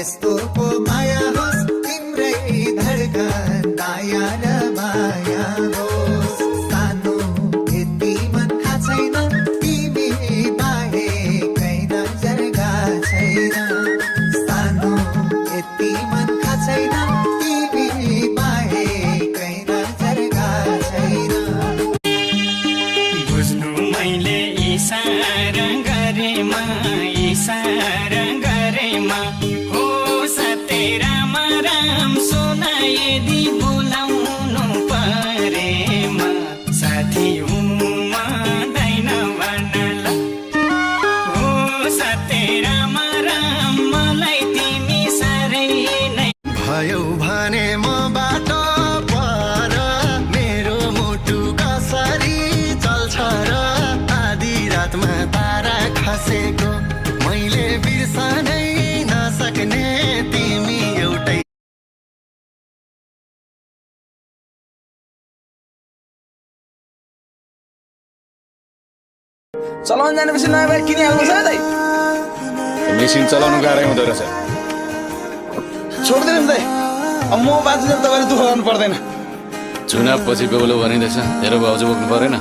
यस्तो पो माया होस् तिम्रै धड्कन दाया र माया होस् सानो यति मन थाहा छैन तिमी बाहेकै नजर गएको छैन सानो यति मन थाहा छैन तिमी बाहेकै नजर गएको छैन बुझ्नु मैले इसारा गरेमा हो सतेराम राम सोना यदि बोलाउनु परेमा साथी हुँदैन भन्नला हो सतेराम राम मलाई तिमी साह्रै नै भयो भने मबाट पर मेरो मुटु कसरी चल्छ र आधी रातमा तारा खसेको मैले बिर्सनै नसक्ने तिमी एउटै चलाउन जानेपछि नयाँ बाइक किनिहाल्नु छ दाइ मेसिन चलाउनु गाह्रै हुँदो रहेछ छोडिदिनुहोस् दाइ अब म बाँच्ने तपाईँले दुःख गर्नु पर्दैन चुनाव पछि बेहुलो भनिँदैछ तेरो भाउजू बोक्नु परेन